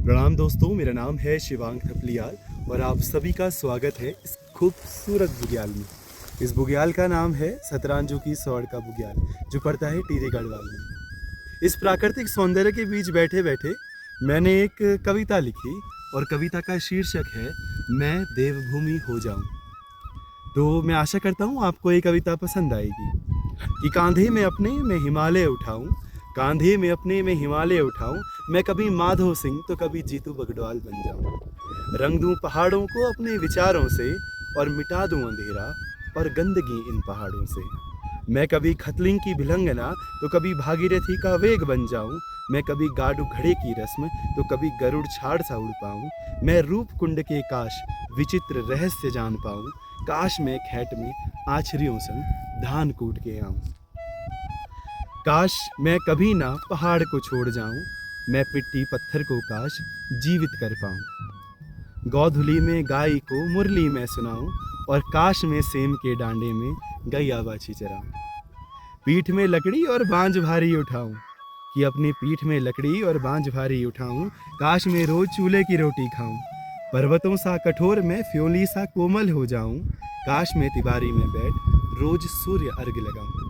प्रणाम दोस्तों, मेरा नाम है शिवांग थपलियाल और आप सभी का स्वागत है इस खूबसूरत बुग्याल में। इस बुग्याल का नाम है सतरांजू की सौड़ का बुग्याल, जो पड़ता है टिहरी गढ़वाल में। इस प्राकृतिक सौंदर्य के बीच बैठे बैठे मैंने एक कविता लिखी और कविता का शीर्षक है मैं देवभूमि हो जाऊं। तो मैं आशा करता हूं आपको ये कविता पसंद आएगी। कि कांधे में अपने मैं हिमालय उठाऊं, कांधे में अपने मैं हिमालय उठाऊं, मैं कभी माधव सिंह तो कभी जीतू बगडवाल बन जाऊं। रंग दूं पहाड़ों को अपने विचारों से और मिटा दूं अंधेरा और गंदगी इन पहाड़ों से। मैं कभी खतलिंग की भिलंगना तो कभी भागीरथी का वेग बन जाऊं। मैं कभी गाडू घड़े की रस्म तो कभी गरुड़ छाड़ सा उड़ पाऊं। मैं रूप कुंड के काश विचित्र रहस्य जान पाऊं। काश मैं खेत में आछरियों संग धान कूट के आऊं। काश मैं कभी ना पहाड़ को छोड़ जाऊं, मैं पिट्टी पत्थर को काश जीवित कर पाऊं। गौधुली में गाय को मुरली मैं सुनाऊं और काश में सेम के डांडे में गैया बाछी चराऊं। पीठ में लकड़ी और बांझ भारी उठाऊं, कि अपनी पीठ में लकड़ी और बांझ भारी उठाऊं। काश मैं रोज चूल्हे की रोटी खाऊं, पर्वतों सा कठोर मैं फ्योली सा कोमल हो जाऊं। काश मैं तिवारी में बैठ रोज सूर्य अर्घ लगाऊं।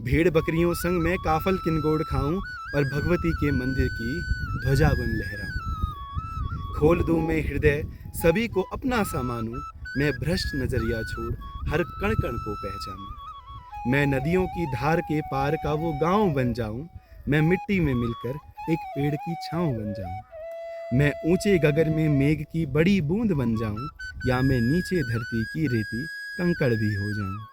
भेड़ बकरियों संग मैं काफल किनगोड़ खाऊं और भगवती के मंदिर की ध्वजा बन लहराऊं। खोल दूं मैं हृदय सभी को अपना सा मानूं, मैं भ्रष्ट नजरिया छोड़ हर कण कण को पहचानूं। मैं नदियों की धार के पार का वो गांव बन जाऊं, मैं मिट्टी में मिलकर एक पेड़ की छांव बन जाऊं। मैं ऊंचे गगन में मेघ की बड़ी बूंद बन जाऊं, या मैं नीचे धरती की रेती कंकड़ भी हो जाऊं।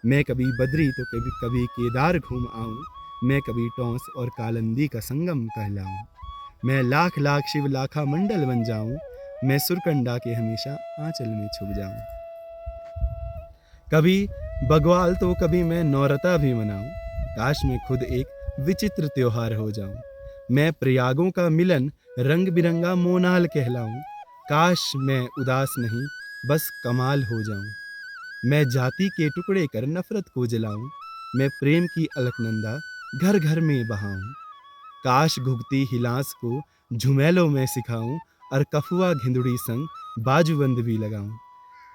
मैं कभी बद्री तो कभी कभी केदार घूम आऊं, मैं कभी टौंस और कालंदी का संगम कहलाऊं। मैं लाख लाख शिव लाखा मंडल बन जाऊं, मैं सुरकंडा के हमेशा आंचल में छुप जाऊं। कभी बग्वाल तो कभी मैं नौरता भी मनाऊं, काश मैं खुद एक विचित्र त्योहार हो जाऊं। मैं प्रयागों का मिलन रंग बिरंगा मोनाल कहलाऊं, काश मैं उदास नहीं बस कमाल हो जाऊं। मैं जाति के टुकड़े कर नफरत को जलाऊं, मैं प्रेम की अलकनंदा घर घर में बहाऊं। काश घुघती हिलास को झुमेलों में सिखाऊं और कफुआ घिंदुड़ी संग बाजूबंद भी लगाऊं।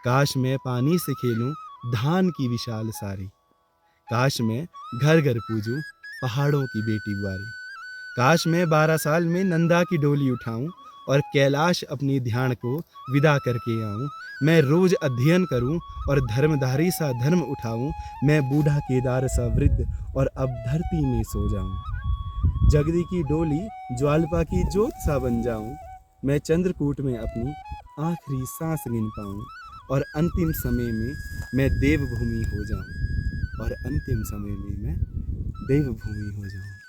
काश मैं पानी से खेलूं धान की विशाल सारी, काश मैं घर घर पूजूं पहाड़ों की बेटी बुआरी। काश मैं 12 साल में नंदा की डोली उठाऊं और कैलाश अपनी ध्यान को विदा करके आऊं। मैं रोज अध्ययन करूं और धर्मधारी सा धर्म उठाऊं, मैं बूढ़ा केदार सा वृद्ध और अब धरती में सो जाऊं। जगदी की डोली ज्वालपा की जोत सा बन जाऊं, मैं चंद्रकूट में अपनी आखिरी सांस गिन पाऊं और अंतिम समय में मैं देवभूमि हो जाऊं। और अंतिम समय में मैं देवभूमि हो जाऊं।